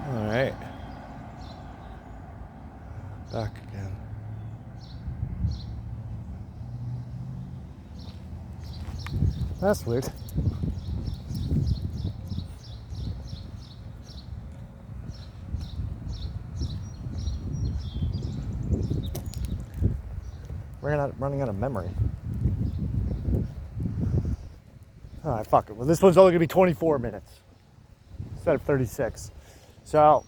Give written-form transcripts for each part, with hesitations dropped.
Alright. Back again. That's weird. Running out of memory. Alright, fuck it. Well, this one's only gonna be 24 minutes instead of 36. So,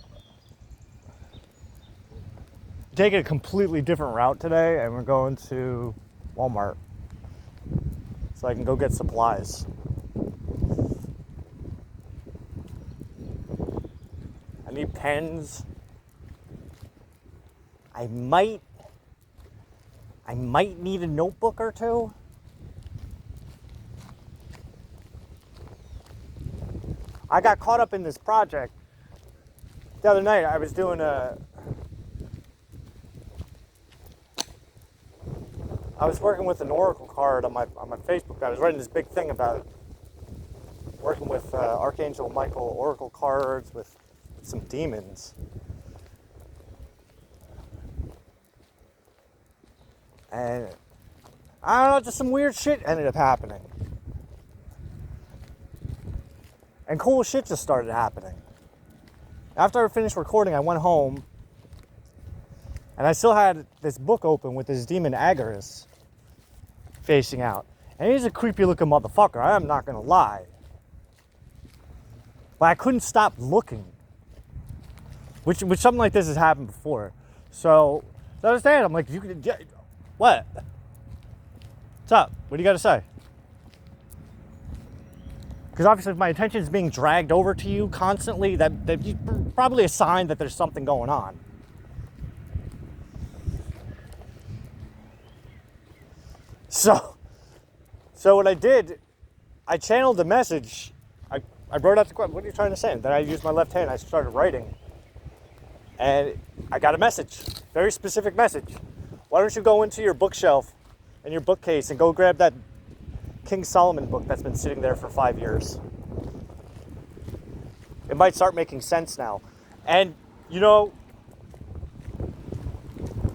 taking a completely different route today, and we're going to Walmart so I can go get supplies. I need pens. I might need a notebook or two. I got caught up in this project. The other night I was doing I was working with an Oracle card on my Facebook. I was writing this big thing about working with Archangel Michael Oracle cards with some demons. And I don't know, just some weird shit ended up happening. And cool shit just started happening. After I finished recording, I went home and I still had this book open with this demon Agarus facing out. And he's a creepy looking motherfucker, I am not gonna lie. But I couldn't stop looking. Which something like this has happened before. So I was there, I'm like, you could, what? What's up? What do you gotta say? Because obviously if my attention is being dragged over to you constantly, that's probably a sign that there's something going on. So what I did, I channeled the message. I wrote out the question, what are you trying to say? And then I used my left hand, I started writing. And I got a message, very specific message. Why don't you go into your bookshelf and your bookcase and go grab that King Solomon book that's been sitting there for 5 years. It might start making sense now. And, you know,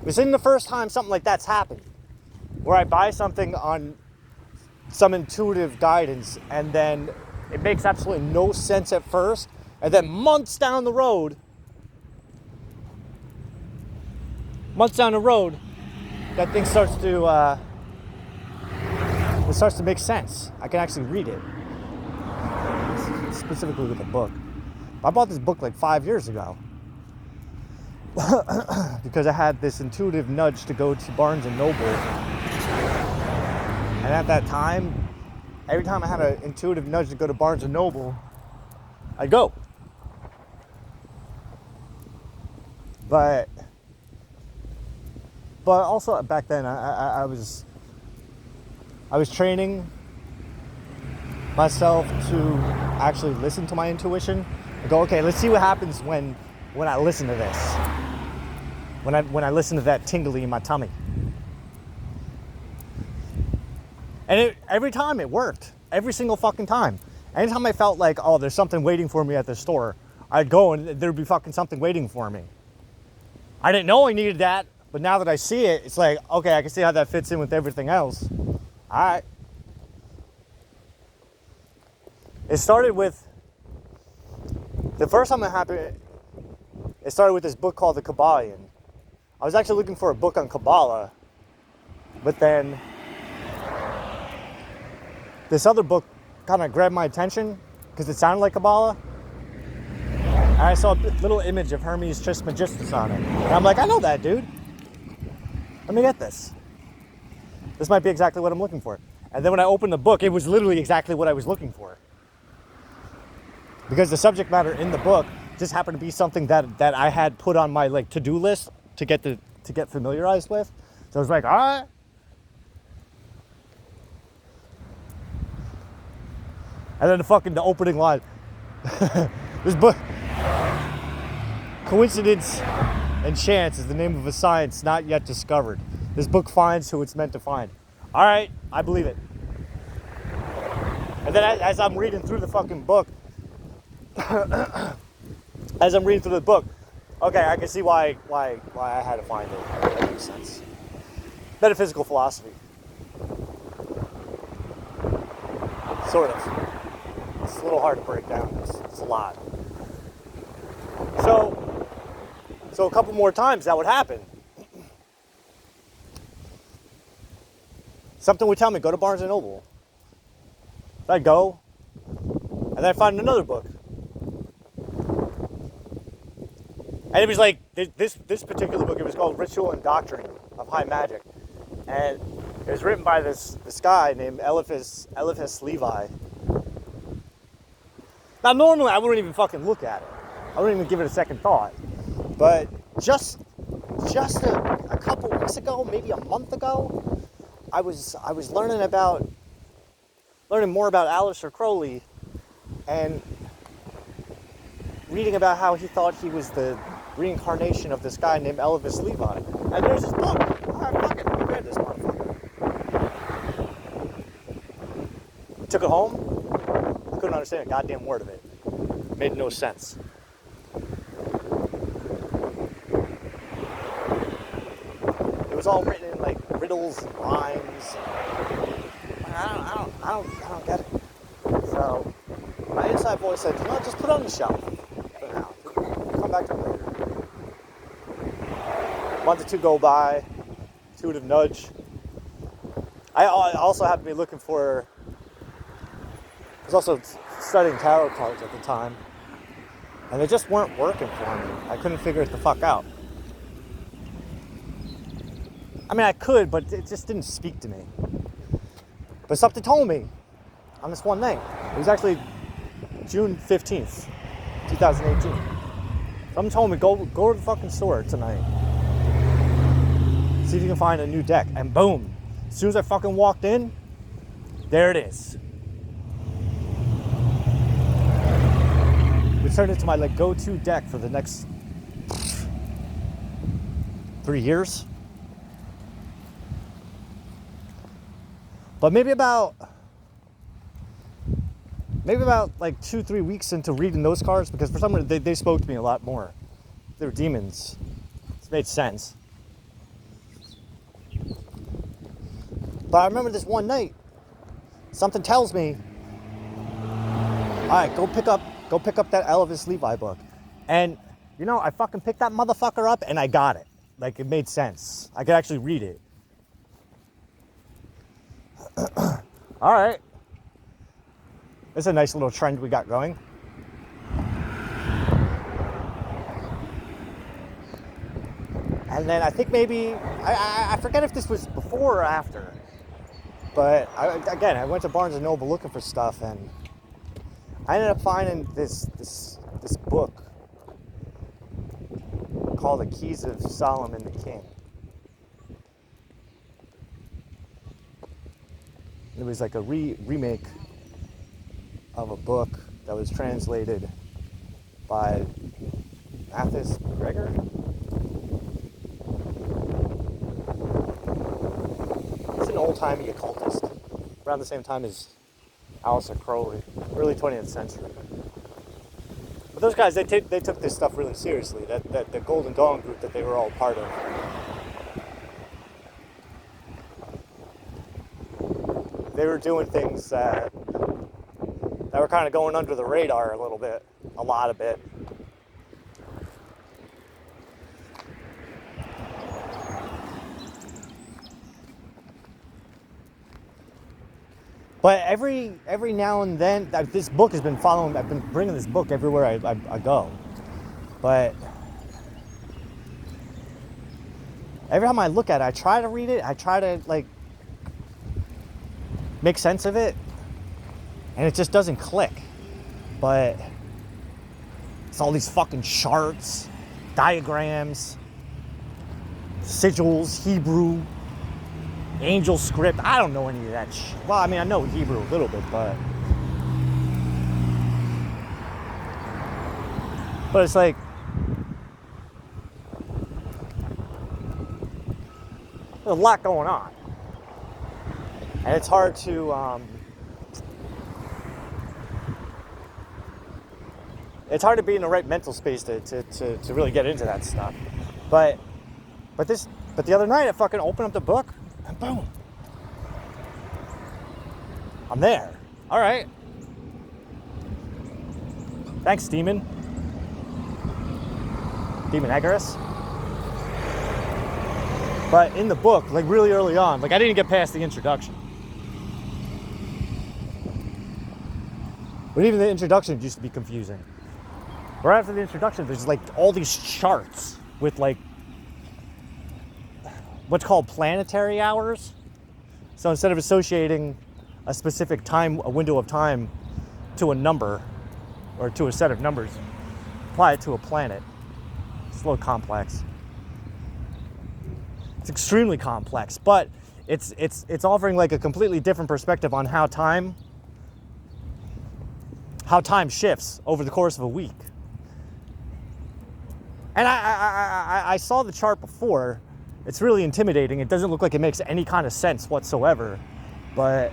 this isn't the first time something like that's happened. Where I buy something on some intuitive guidance and then it makes absolutely no sense at first. And then months down the road, that thing starts to make sense. I can actually read it, specifically with a book. I bought this book like 5 years ago because I had this intuitive nudge to go to Barnes & Noble. And at that time, every time I had an intuitive nudge to go to Barnes & Noble, I'd go. But also back then, I was training myself to actually listen to my intuition and go, okay, let's see what happens when I listen to this. When I listen to that tingly in my tummy. And every time it worked. Every single fucking time. Anytime I felt like, oh, there's something waiting for me at the store, I'd go and there'd be fucking something waiting for me. I didn't know I needed that, but now that I see it, it's like, okay, I can see how that fits in with everything else. All right. It started with, the first time it happened, it started with this book called The Kabbalion. I was actually looking for a book on Kabbalah, but then this other book kind of grabbed my attention because it sounded like Kabbalah. And I saw a little image of Hermes Trismegistus on it. And I'm like, I know that, dude. Let me get this. This might be exactly what I'm looking for. And then when I opened the book, it was literally exactly what I was looking for. Because the subject matter in the book just happened to be something that I had put on my like to-do list to get familiarized with. So I was like, all right. And then the opening line. This book, coincidence and chance is the name of a science not yet discovered. This book finds who it's meant to find. All right, I believe it. And then as I'm reading through the fucking book, as I'm reading through the book, okay, I can see why I had to find it. That makes sense. Metaphysical philosophy. Sort of. It's a little hard to break down. It's a lot. So a couple more times that would happen. Something would tell me, go to Barnes & Noble. I'd go, and then I'd find another book. And it was like, this particular book, it was called Ritual and Doctrine of High Magic. And it was written by this guy named Eliphas Levi. Now, normally I wouldn't even fucking look at it. I wouldn't even give it a second thought. But just a couple weeks ago, maybe a month ago, I was learning more about Aleister Crowley and reading about how he thought he was the reincarnation of this guy named Eliphas Levi. And there's this book. Fuck it, I read this motherfucker. Took it home. I couldn't understand a goddamn word of it. It made no sense. It was all written in like riddles and rhymes. I don't get it. So my inside voice said, you know, just put it on the shelf for now. Come back to it later. A month or two go by, intuitive nudge. I also happened to be looking for, I was also studying tarot cards at the time, and they just weren't working for me. I couldn't figure it the fuck out. I mean, I could, but it just didn't speak to me. But something told me on this one night. It was actually June 15th, 2018. Something told me, go to the fucking store tonight. See if you can find a new deck. And boom, as soon as I fucking walked in, there it is. It turned into my like go-to deck for the next 3 years. But maybe about like 2-3 weeks into reading those cards, because for some reason they spoke to me a lot more. They were demons. It made sense. But I remember this one night, something tells me, all right, go pick up that Eliphas Levi book. And you know, I fucking picked that motherfucker up and I got it. Like, it made sense. I could actually read it. All right. This is a nice little trend we got going. And then I think maybe, I forget if this was before or after, but I went to Barnes & Noble looking for stuff, and I ended up finding this book called The Keys of Solomon the King. It was like a remake of a book that was translated by Mathis Gregor. He's an old-timey occultist, around the same time as Aleister Crowley, early 20th century. But those guys, they took this stuff really seriously. That the Golden Dawn group that they were all part of. They were doing things that were kind of going under the radar a little bit, a lot of it. But every now and then, this book has been following. I've been bringing this book everywhere I go. But every time I look at it, I try to read it. I try to like make sense of it, and it just doesn't click. But it's all these fucking charts, diagrams, sigils, Hebrew, angel script. I don't know any of that shit. Well, I mean, I know Hebrew a little bit, but it's like, there's a lot going on. And it's hard to, it's hard to be in the right mental space to really get into that stuff. But the other night I fucking opened up the book and boom, I'm there. All right. Thanks, Demon Eggers. But in the book, like really early on, like I didn't get past the introduction. But even the introduction used to be confusing. Right after the introduction, there's like all these charts with like what's called planetary hours. So instead of associating a specific time, a window of time to a number or to a set of numbers, apply it to a planet. It's a little complex. It's extremely complex, but it's offering like a completely different perspective on how time shifts over the course of a week. And I saw the chart before. It's really intimidating. It doesn't look like it makes any kind of sense whatsoever, but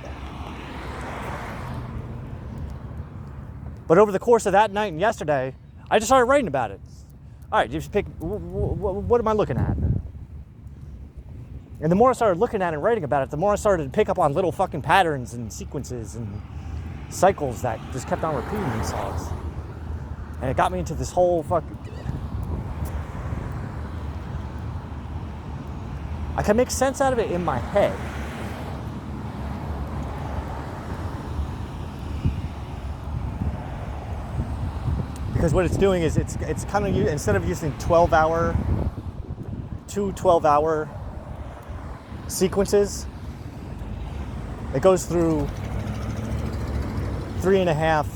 over the course of that night and yesterday, I just started writing about it. All right, just pick, what am I looking at? And the more I started looking at it and writing about it, the more I started to pick up on little fucking patterns and sequences and cycles that just kept on repeating themselves. And it got me into this whole fucking... I can make sense out of it in my head. Because what it's doing is it's kind of, instead of using 12-hour sequences, it goes through 3.5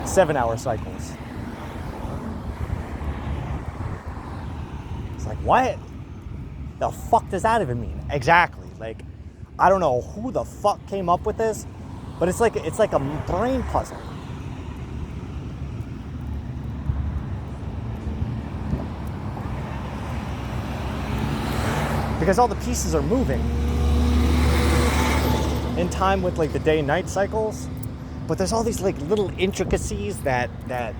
7-hour cycles. It's like, what the fuck does that even mean? Exactly. Like, I don't know who the fuck came up with this, but it's like a brain puzzle. Because all the pieces are moving in time with like the day and night cycles, but there's all these like little intricacies that they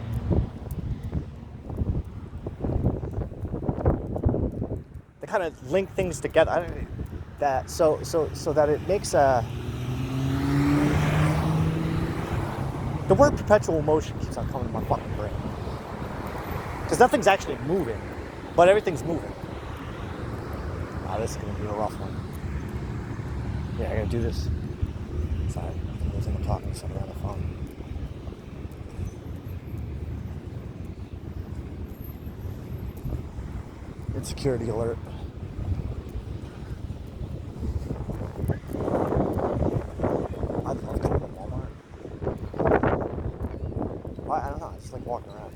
kind of link things together. That so that it makes the word perpetual motion keeps on coming to my fucking brain, because nothing's actually moving, but everything's moving. This is going to be a rough one. Yeah, I got to do this. Sorry, I think I'm talking to somebody on the phone. Insecurity alert. I love going to Walmart. I don't know, I just like walking around.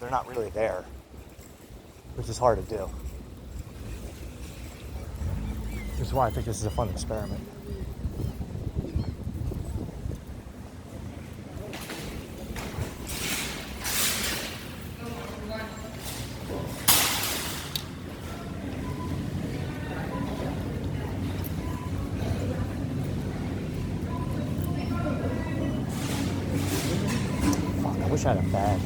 Not really there, which is hard to do. Which is why I think this is a fun experiment. Fuck, I wish I had a bag.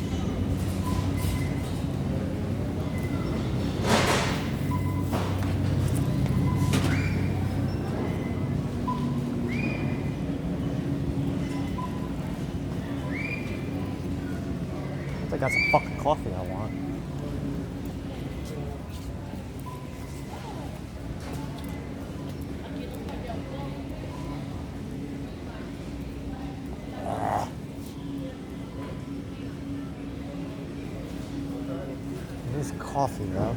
I got some fucking coffee I want. It is coffee, though.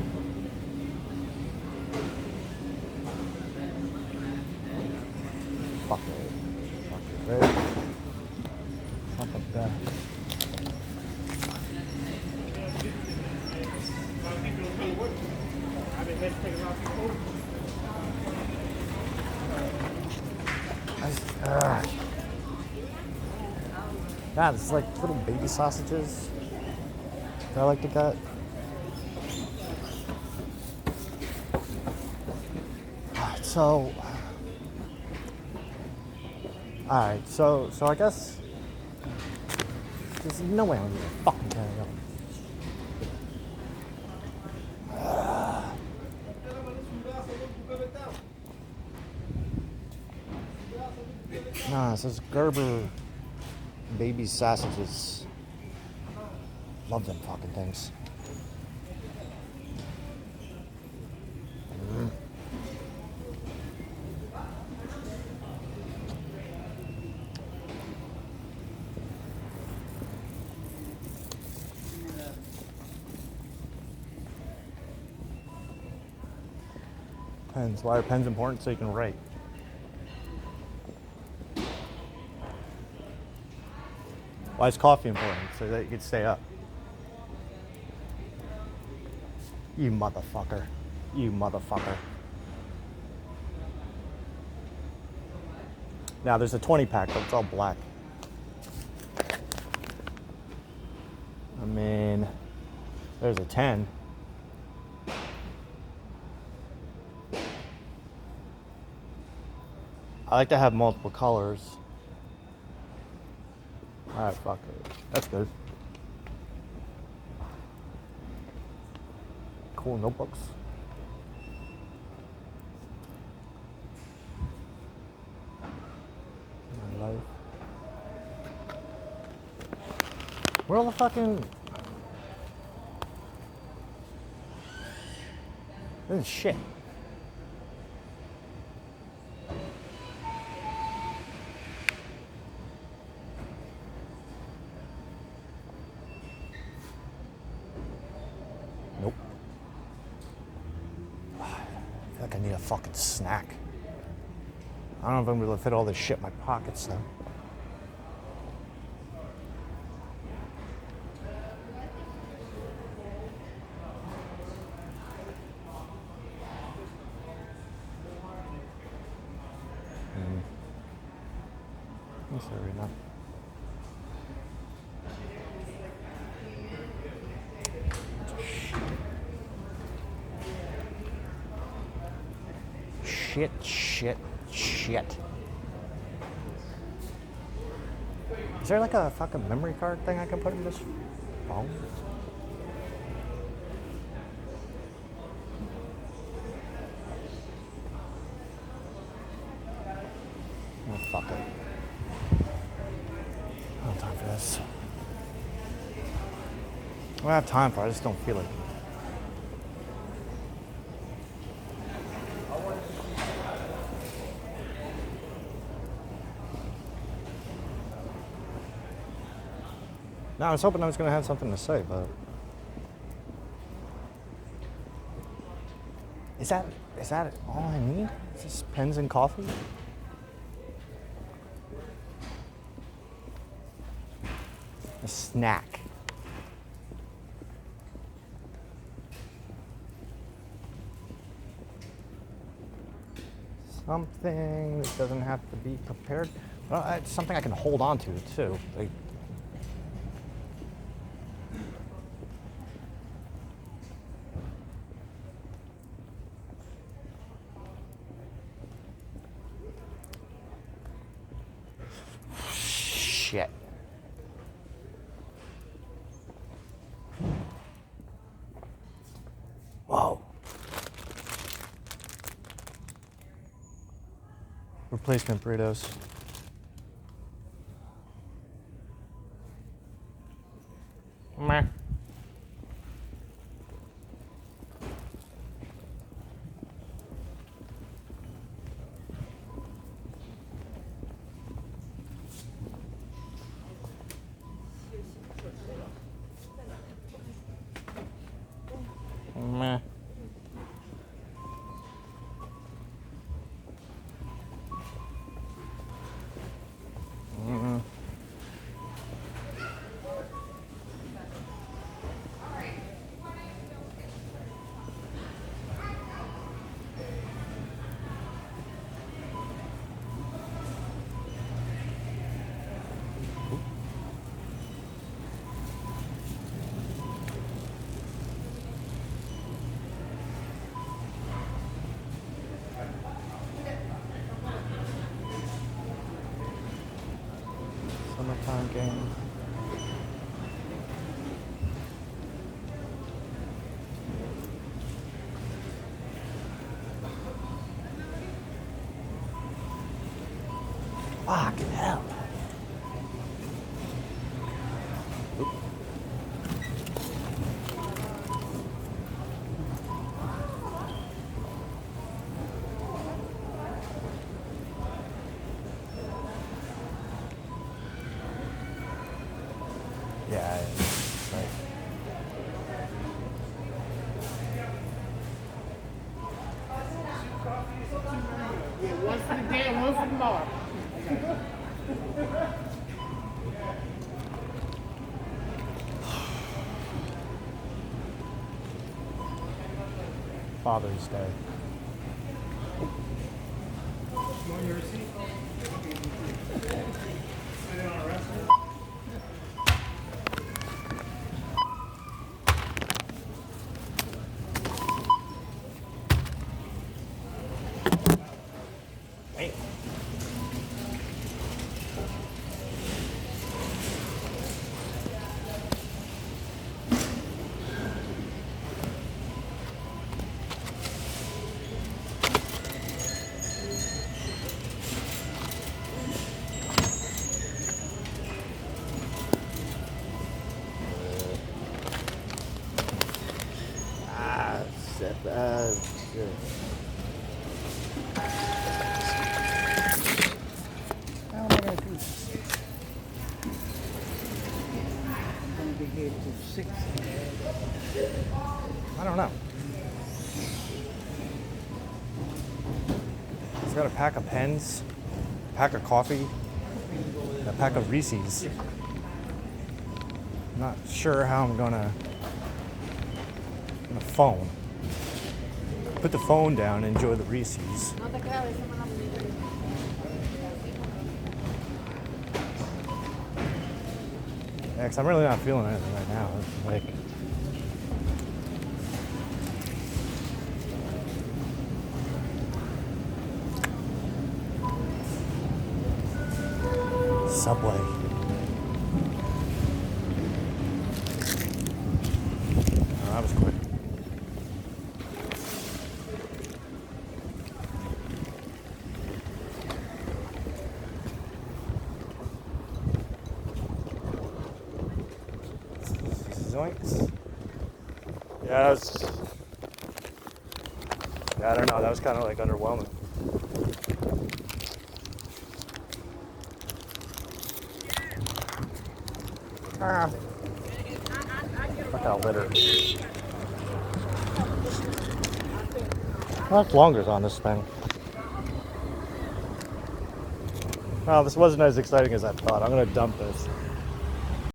Fuck it. Fuck it, right? Fuck up that. God, it's like little baby sausages that I like to get. So, alright, so I guess there's no way I'm gonna fucking carry on. Nah, it says Gerber baby sausages. Love them fucking things. Pens. Why are pens important? So you can write. Why is coffee important? So that you can stay up. You motherfucker. You motherfucker. Now there's a 20 pack, but it's all black. I mean, there's a 10. I like to have multiple colors. Alright, fuck it. That's good. Cool notebooks. My life. Where all the fucking... This is shit. Nope. I feel like I need a fucking snack. I don't know if I'm able to fit all this shit in my pockets though. Yes, there we go. Shit. Is there like a fucking memory card thing I can put in this phone? Oh, fuck it. I don't have time for this. I don't have time for it, I just don't feel it. No, I was hoping I was going to have something to say, but... Is that all I need? Is this pens and coffee? A snack. Something that doesn't have to be prepared. Well, it's something I can hold on to, too. Like, shit. Whoa. Replacement burritos. Meh. Meh. Summertime game. Fucking hell. Yeah, right. Yeah, one for the day and one for tomorrow. Father's Day. Want your receipt? Sit on a restaurant. Hey. How am I going to do this? I'm going to be here till 6. I don't know. He's got a pack of pens, a pack of coffee, and a pack of Reese's. I'm not sure how I'm gonna phone. Put the phone down and enjoy the Reese's. Yeah, 'cause I'm really not feeling anything right now. It's like, Subway. Oh, that was quick. Zoinks. Yeah, that was. Yeah, I don't know. That was kind of like underwhelming. Ah. Look how litter. How much longer is on this thing? Well, this wasn't as exciting as I thought. I'm gonna dump this.